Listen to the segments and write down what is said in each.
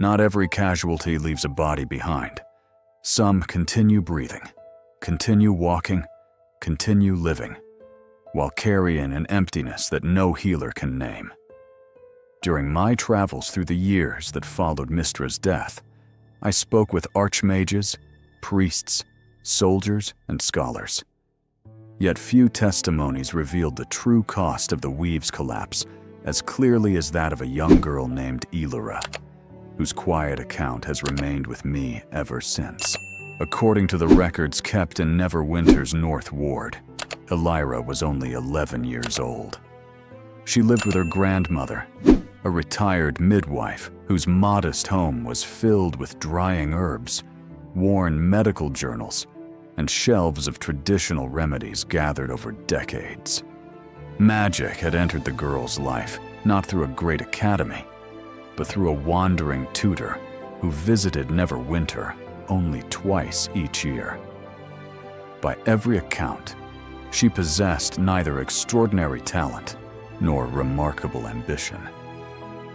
Not every casualty leaves a body behind. Some continue breathing, continue walking, continue living, while carrying an emptiness that no healer can name. During my travels through the years that followed Mistra's death, I spoke with archmages, priests, soldiers, and scholars. Yet few testimonies revealed the true cost of the Weave's collapse as clearly as that of a young girl named Elira, whose quiet account has remained with me ever since. According to the records kept in Neverwinter's North Ward, Elira was only 11 years old. She lived with her grandmother, a retired midwife whose modest home was filled with drying herbs, worn medical journals, and shelves of traditional remedies gathered over decades. Magic had entered the girl's life, not through a great academy, but through a wandering tutor who visited Neverwinter only twice each year. By every account, she possessed neither extraordinary talent nor remarkable ambition.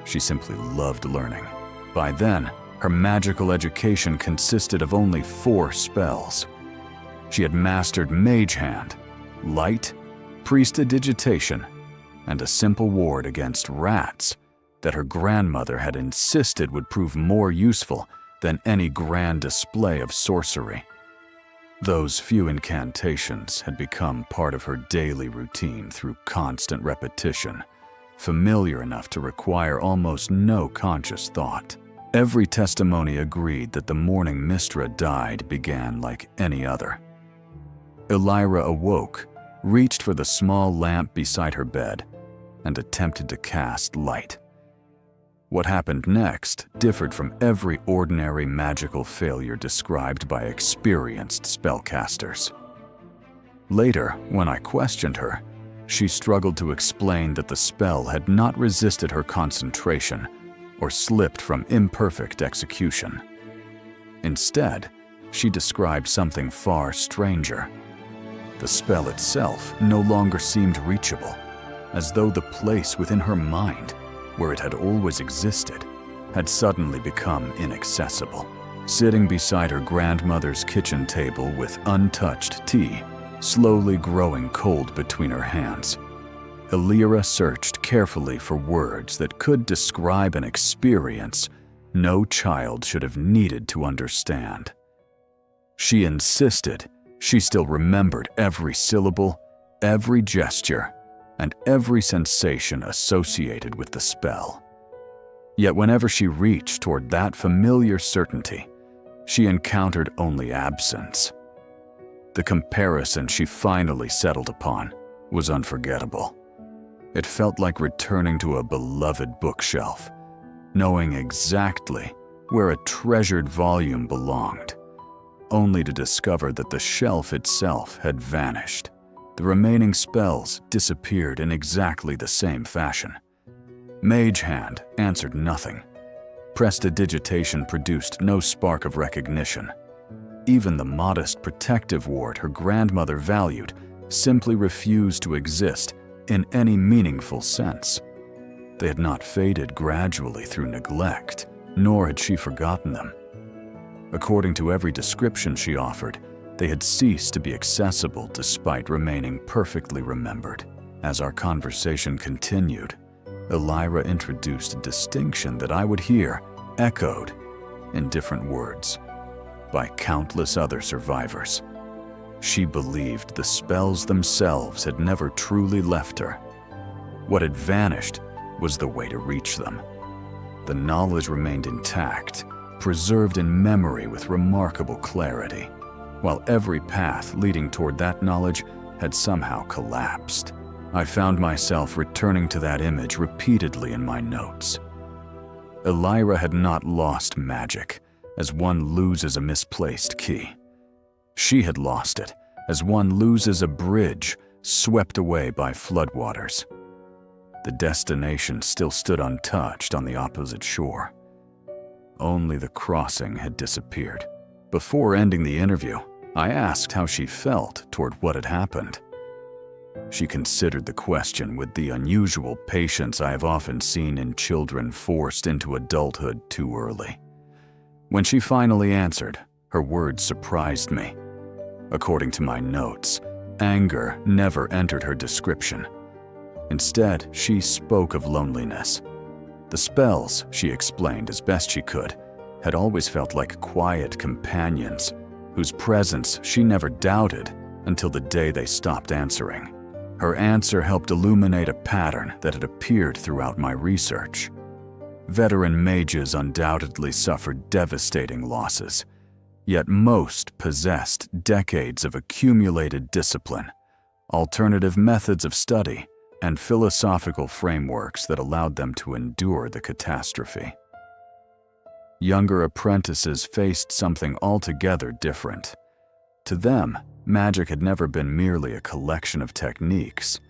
She simply loved learning. By then, her magical education consisted of only 4 spells. She had mastered Mage Hand, Light, Prestidigitation, and a simple ward against rats that her grandmother had insisted would prove more useful than any grand display of sorcery. Those few incantations had become part of her daily routine through constant repetition, familiar enough to require almost no conscious thought. Every testimony agreed that the morning Mistra died began like any other. Elira awoke, reached for the small lamp beside her bed, and attempted to cast light. What happened next differed from every ordinary magical failure described by experienced spellcasters. Later, when I questioned her, she struggled to explain that the spell had not resisted her concentration or slipped from imperfect execution. Instead, she described something far stranger. The spell itself no longer seemed reachable, as though the place within her mind, where it had always existed, had suddenly become inaccessible. Sitting beside her grandmother's kitchen table with untouched tea, slowly growing cold between her hands, Elira searched carefully for words that could describe an experience no child should have needed to understand. She insisted she still remembered every syllable, every gesture, and every sensation associated with the spell. Yet whenever she reached toward that familiar certainty, she encountered only absence. The comparison she finally settled upon was unforgettable. It felt like returning to a beloved bookshelf, knowing exactly where a treasured volume belonged, only to discover that the shelf itself had vanished. The remaining spells disappeared in exactly the same fashion. Mage Hand answered nothing. Prestidigitation produced no spark of recognition. Even the modest protective ward her grandmother valued simply refused to exist in any meaningful sense. They had not faded gradually through neglect, nor had she forgotten them. According to every description she offered, they had ceased to be accessible despite remaining perfectly remembered. As our conversation continued, Elira introduced a distinction that I would hear echoed in different words by countless other survivors. She believed the spells themselves had never truly left her. What had vanished was the way to reach them. The knowledge remained intact, preserved in memory with remarkable clarity, while every path leading toward that knowledge had somehow collapsed. I found myself returning to that image repeatedly in my notes. Elira had not lost magic, as one loses a misplaced key. She had lost it, as one loses a bridge swept away by floodwaters. The destination still stood untouched on the opposite shore. Only the crossing had disappeared. Before ending the interview, I asked how she felt toward what had happened. She considered the question with the unusual patience I have often seen in children forced into adulthood too early. When she finally answered, her words surprised me. According to my notes, anger never entered her description. Instead, she spoke of loneliness. The spells, she explained as best she could, had always felt like quiet companions, whose presence she never doubted until the day they stopped answering. Her answer helped illuminate a pattern that had appeared throughout my research. Veteran mages undoubtedly suffered devastating losses, yet most possessed decades of accumulated discipline, alternative methods of study, and philosophical frameworks that allowed them to endure the catastrophe. Younger apprentices faced something altogether different. To them, magic had never been merely a collection of techniques.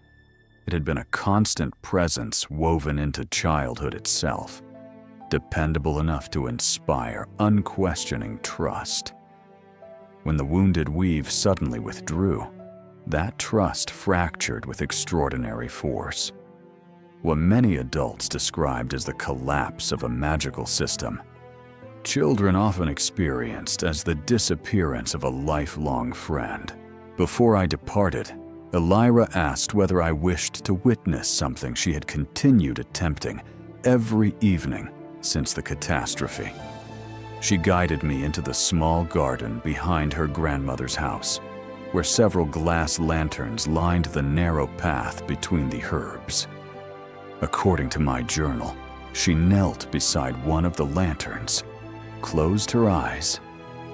It had been a constant presence woven into childhood itself, dependable enough to inspire unquestioning trust. When the wounded weave suddenly withdrew, that trust fractured with extraordinary force. What many adults described as the collapse of a magical system, children often experienced as the disappearance of a lifelong friend. Before I departed, Elira asked whether I wished to witness something she had continued attempting every evening since the catastrophe. She guided me into the small garden behind her grandmother's house, where several glass lanterns lined the narrow path between the herbs. According to my journal, she knelt beside one of the lanterns, closed her eyes,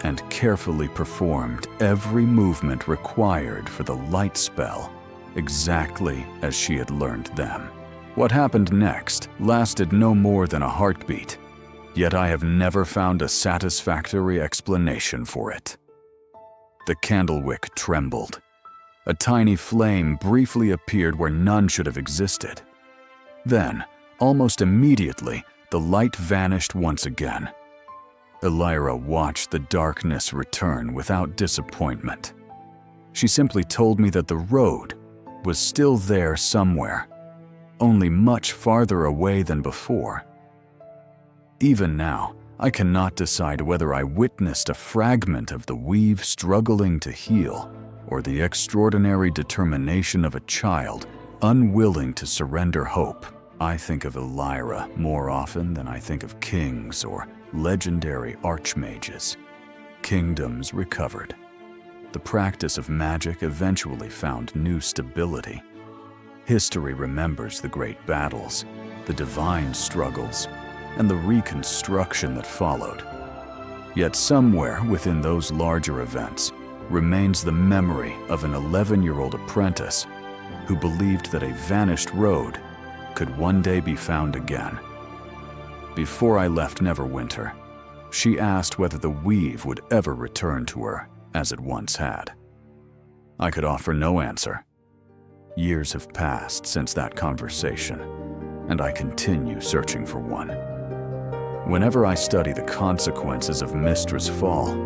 and carefully performed every movement required for the light spell, exactly as she had learned them. What happened next lasted no more than a heartbeat, yet I have never found a satisfactory explanation for it. The candlewick trembled. A tiny flame briefly appeared where none should have existed. Then, almost immediately, the light vanished once again. Elira watched the darkness return without disappointment. She simply told me that the road was still there somewhere, only much farther away than before. Even now, I cannot decide whether I witnessed a fragment of the weave struggling to heal, or the extraordinary determination of a child unwilling to surrender hope. I think of Elira more often than I think of kings or legendary archmages. Kingdoms recovered. The practice of magic eventually found new stability. History remembers the great battles, the divine struggles, and the reconstruction that followed. Yet somewhere within those larger events remains the memory of an 11-year-old apprentice who believed that a vanished road could one day be found again. Before I left Neverwinter, she asked whether the weave would ever return to her as it once had. I could offer no answer. Years have passed since that conversation, and I continue searching for one. Whenever I study the consequences of Mistress Fall,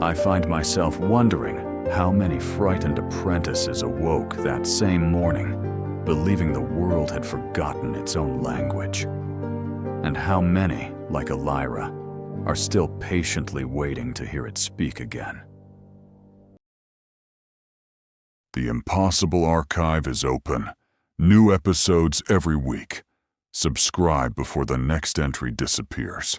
I find myself wondering how many frightened apprentices awoke that same morning, believing the world had forgotten its own language, and how many, like Elira, are still patiently waiting to hear it speak again. The Impossible Archive is open. New episodes every week. Subscribe before the next entry disappears.